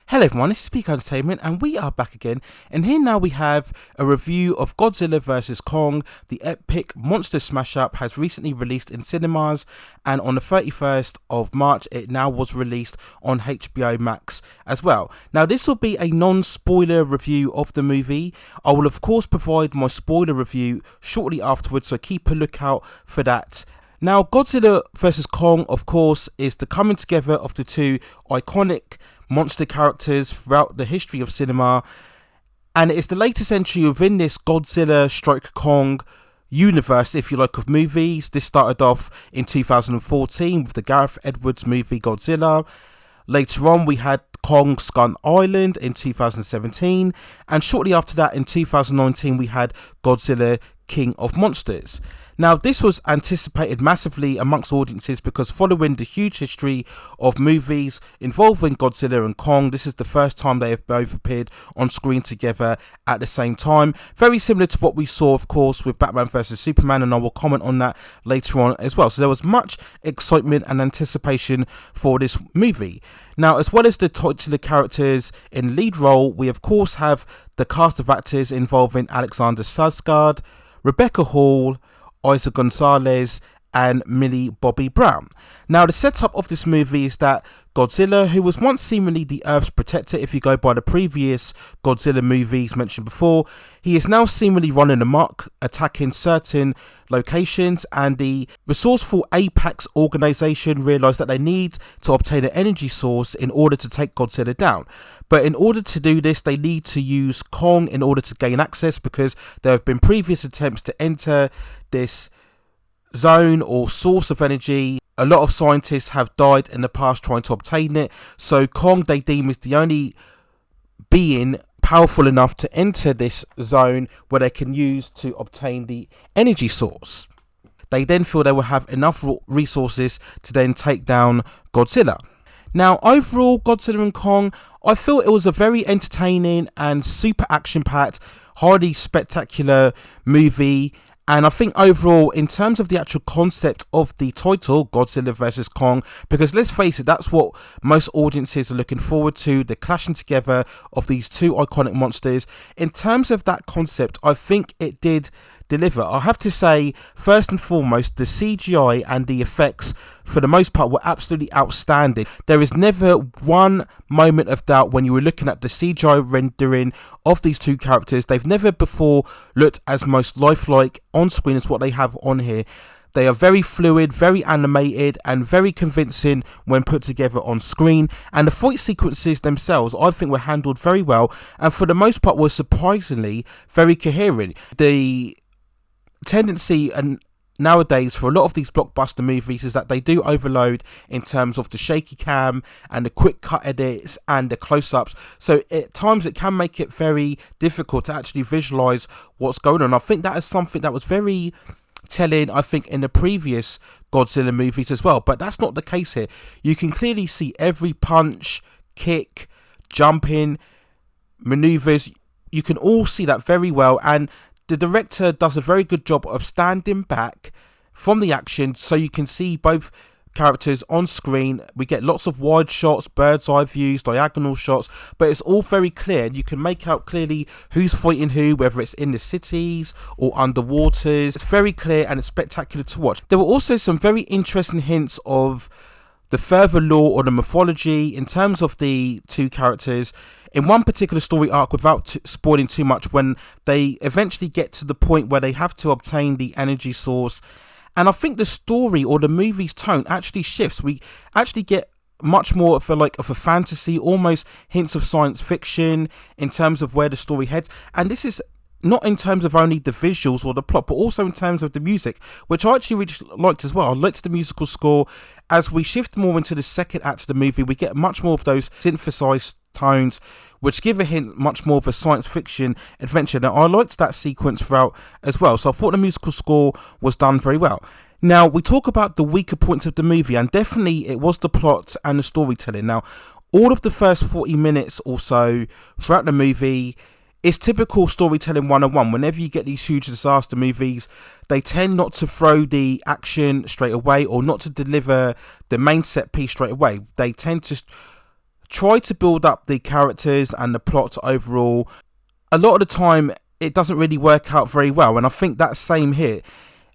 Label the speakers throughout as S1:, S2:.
S1: Hello everyone, this is Peak Entertainment and we are back again, and here now we have a review of Godzilla vs Kong. The epic monster smash up has recently released in cinemas, and on the 31st of March it now was released on HBO Max as well. Now this will be a non-spoiler review of the movie. I will of course provide my spoiler review shortly afterwards, so keep a lookout for that. Now Godzilla vs Kong of course is the coming together of the two iconic monster characters throughout the history of cinema, and it's the latest entry within this Godzilla stroke Kong universe, if you like, of movies. This started off in 2014 with the Gareth Edwards movie Godzilla. Later on we had Kong Skull Island in 2017, and shortly after that in 2019 we had Godzilla King of Monsters. Now this was anticipated massively amongst audiences because following the huge history of movies involving Godzilla and Kong, this is the first time they have both appeared on screen together at the same time. Very similar to what we saw of course with Batman vs Superman, and I will comment on that later on as well. So there was much excitement and anticipation for this movie. Now, as well as the titular characters in lead role, we of course have the cast of actors involving Alexander Skarsgård, Rebecca Hall, Isa Gonzalez and Millie Bobby Brown. Now the setup of this movie is that Godzilla, who was once seemingly the Earth's protector if you go by the previous Godzilla movies mentioned before, he is now seemingly running amok, attacking certain locations, and the resourceful Apex organization realized that they need to obtain an energy source in order to take Godzilla down. But in order to do this, they need to use Kong in order to gain access, because there have been previous attempts to enter this zone or source of energy. A lot of scientists have died in the past trying to obtain it, so Kong they deem is the only being powerful enough to enter this zone where they can use to obtain the energy source. They then feel they will have enough resources to then take down Godzilla. Now overall, Godzilla and Kong, I feel it was a very entertaining and super action packed, highly spectacular movie. And I think overall, in terms of the actual concept of the title, Godzilla vs Kong, because let's face it, that's what most audiences are looking forward to, the clashing together of these two iconic monsters. In terms of that concept, I think it did deliver. I have to say, first and foremost, the CGI and the effects for the most part were absolutely outstanding. There is never one moment of doubt when you were looking at the CGI rendering of these two characters. They've never before looked as most lifelike on screen as what they have on here. They are very fluid, very animated, and very convincing when put together on screen. And the fight sequences themselves, I think, were handled very well, and for the most part were surprisingly very coherent. The tendency and nowadays for a lot of these blockbuster movies is that they do overload in terms of the shaky cam and the quick cut edits and the close-ups, so at times it can make it very difficult to actually visualize what's going on. I think that is something that was very telling, I think, in the previous Godzilla movies as well, but that's not the case here. You can clearly see every punch, kick, jumping, maneuvers, you can all see that very well, and the director does a very good job of standing back from the action so you can see both characters on screen. We get lots of wide shots, bird's eye views, diagonal shots, but it's all very clear and you can make out clearly who's fighting who, whether it's in the cities or underwaters. It's very clear and it's spectacular to watch. There were also some very interesting hints of the further lore or the mythology in terms of the two characters. In one particular story arc, without spoiling too much, when they eventually get to the point where they have to obtain the energy source, and I think the story or the movie's tone actually shifts. We actually get much more of a fantasy, almost hints of science fiction in terms of where the story heads, and this is not in terms of only the visuals or the plot, but also in terms of the music, which I actually really liked as well. I liked the musical score. As we shift more into the second act of the movie, we get much more of those synthesized tones, which give a hint much more of a science fiction adventure. Now, I liked that sequence throughout as well, so I thought the musical score was done very well. Now, we talk about the weaker points of the movie, and definitely it was the plot and the storytelling. Now, all of the first 40 minutes or so throughout the movie, it's typical storytelling 101. Whenever you get these huge disaster movies, they tend not to throw the action straight away or not to deliver the main set piece straight away. They tend to try to build up the characters and the plot overall, a lot of the time it doesn't really work out very well. And I think that same here.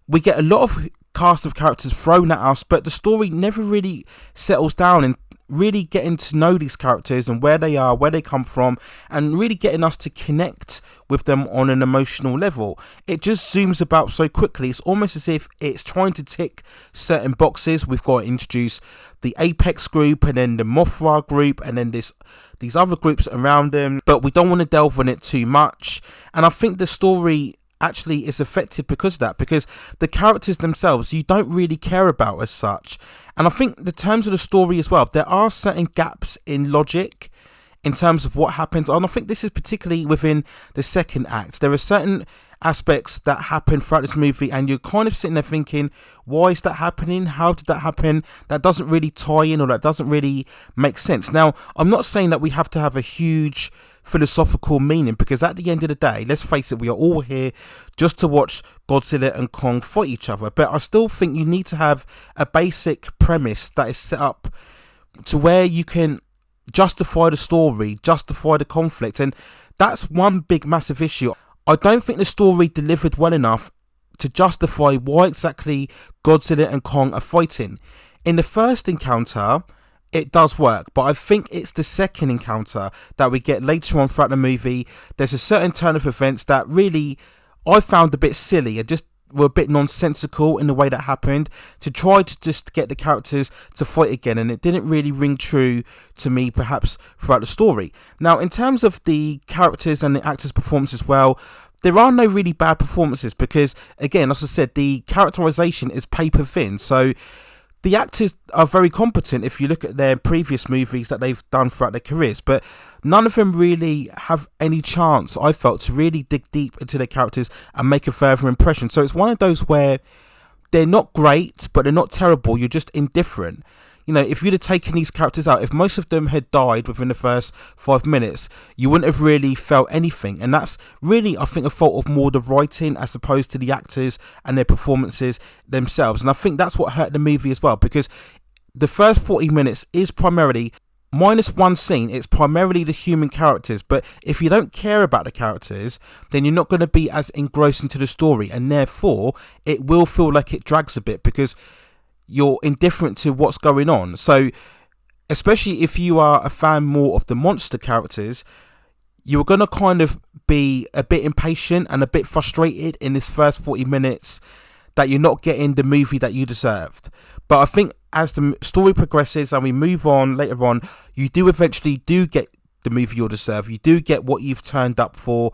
S1: We get a lot of cast of characters thrown at us, but the story never really settles down and really getting to know these characters and where they are, where they come from, and really getting us to connect with them on an emotional level. It just zooms about so quickly. It's almost as if it's trying to tick certain boxes. We've got to introduce the Apex group and then the Mothra group and then these other groups around them, but we don't want to delve on it too much. And I think the story actually is effective because of that, because the characters themselves you don't really care about as such. And I think the terms of the story as well, there are certain gaps in logic in terms of what happens, and I think this is particularly within the second act. There are certain aspects that happen throughout this movie and you're kind of sitting there thinking, why is that happening? How did that happen? That doesn't really tie in, or that doesn't really make sense. Now, I'm not saying that we have to have a huge philosophical meaning, because at the end of the day, let's face it, we are all here just to watch Godzilla and Kong fight each other. But I still think you need to have a basic premise that is set up to where you can justify the story, justify the conflict, and that's one big massive issue. I don't think the story delivered well enough to justify why exactly Godzilla and Kong are fighting. In the first encounter, it does work, but I think it's the second encounter that we get later on throughout the movie. There's a certain turn of events that really I found a bit silly and just were a bit nonsensical in the way that happened, to try to just get the characters to fight again, and it didn't really ring true to me perhaps throughout the story. Now, in terms of the characters and the actors' performance as well, there are no really bad performances, because again, as I said, the characterization is paper thin, so the actors are very competent if you look at their previous movies that they've done throughout their careers, but none of them really have any chance, I felt, to really dig deep into their characters and make a further impression. So it's one of those where they're not great, but they're not terrible, you're just indifferent. You know, if you'd have taken these characters out, if most of them had died within the first 5 minutes, you wouldn't have really felt anything. And that's really, I think, a fault of more the writing as opposed to the actors and their performances themselves. And I think that's what hurt the movie as well, because the first 40 minutes is primarily, minus one scene, it's primarily the human characters. But if you don't care about the characters, then you're not going to be as engrossed into the story, and therefore it will feel like it drags a bit because you're indifferent to what's going on. So especially if you are a fan more of the monster characters, you're going to kind of be a bit impatient and a bit frustrated in this first 40 minutes that you're not getting the movie that you deserved. But I think as the story progresses and we move on later on, you do eventually get the movie you deserve. You do get what you've turned up for.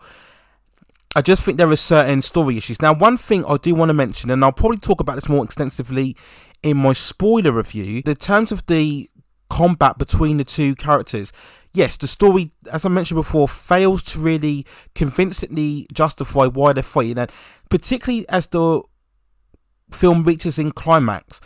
S1: I just think there are certain story issues. Now, one thing I do want to mention, and I'll probably talk about this more extensively in my spoiler review, in terms of the combat between the two characters, yes, the story, as I mentioned before, fails to really convincingly justify why they're fighting, and particularly as the film reaches in climax.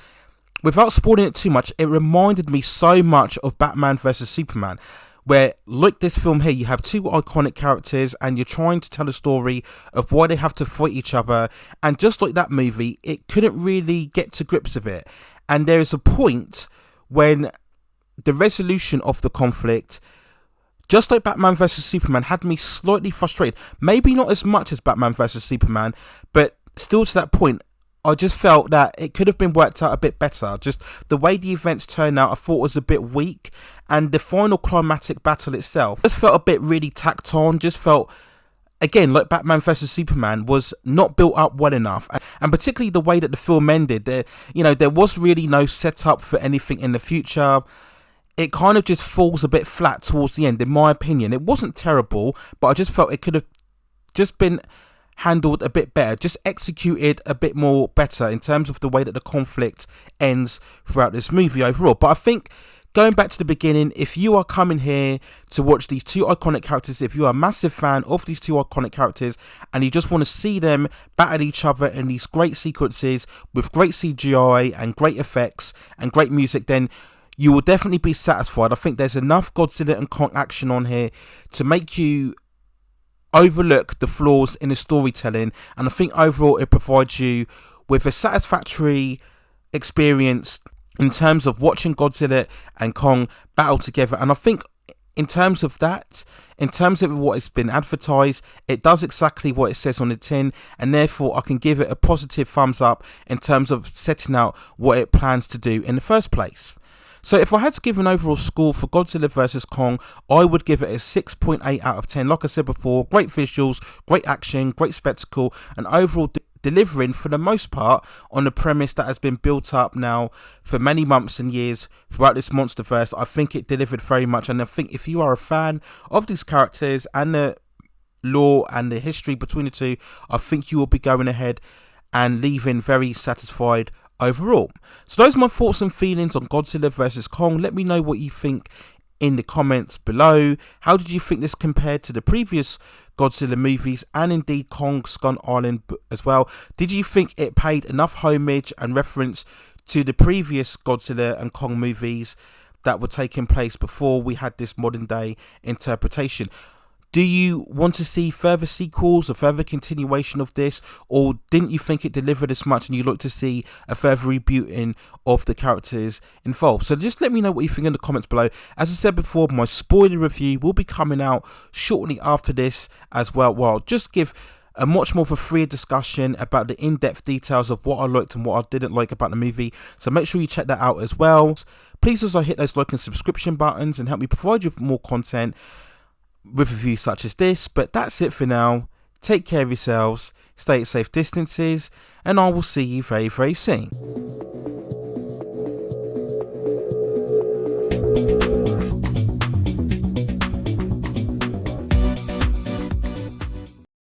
S1: Without spoiling it too much, it reminded me so much of Batman vs Superman, where, like this film here, you have two iconic characters and you're trying to tell a story of why they have to fight each other, and just like that movie, it couldn't really get to grips with it. And there is a point when the resolution of the conflict, just like Batman vs Superman, had me slightly frustrated. Maybe not as much as Batman vs Superman, but still to that point, I just felt that it could have been worked out a bit better. Just the way the events turned out, I thought was a bit weak. And the final climatic battle itself just felt a bit really tacked on. Just felt, again, like Batman vs Superman, was not built up well enough. And particularly the way that the film ended, there was really no setup for anything in the future. It kind of just falls a bit flat towards the end, in my opinion. It wasn't terrible, but I just felt it could have just been handled a bit better, just executed a bit more better in terms of the way that the conflict ends throughout this movie overall. But I think, going back to the beginning, if you are coming here to watch these two iconic characters, if you are a massive fan of these two iconic characters and you just want to see them battle each other in these great sequences with great CGI and great effects and great music, then you will definitely be satisfied. I think there's enough Godzilla and Kong action on here to make you overlook the flaws in the storytelling, and I think overall it provides you with a satisfactory experience in terms of watching Godzilla and Kong battle together. And I think in terms of that, in terms of what has been advertised, it does exactly what it says on the tin, and therefore I can give it a positive thumbs up in terms of setting out what it plans to do in the first place. So if I had to give an overall score for Godzilla vs Kong, I would give it a 6.8 out of 10. Like I said before, great visuals, great action, great spectacle, and overall delivering for the most part on the premise that has been built up now for many months and years throughout this monsterverse. I think it delivered very much, and I think if you are a fan of these characters and the lore and the history between the two, I think you will be going ahead and leaving very satisfied overall. So those are my thoughts and feelings on Godzilla vs Kong. Let me know what you think in the comments below. How did you think this compared to the previous Godzilla movies, and indeed Kong Skull Island as well? Did you think it paid enough homage and reference to the previous Godzilla and Kong movies that were taking place before we had this modern day interpretation? Do you want to see further sequels, a further continuation of this, or didn't you think it delivered as much and you look to see a further rebooting of the characters involved? So just let me know what you think in the comments below. As I said before, my spoiler review will be coming out shortly after this as well. Well, I'll just give a much more of a freer discussion about the in-depth details of what I liked and what I didn't like about the movie. So make sure you check that out as well. Please also hit those like and subscription buttons and help me provide you with more content with reviews such as this. But that's it for now. Take care of yourselves, stay at safe distances, and I will see you very, very soon.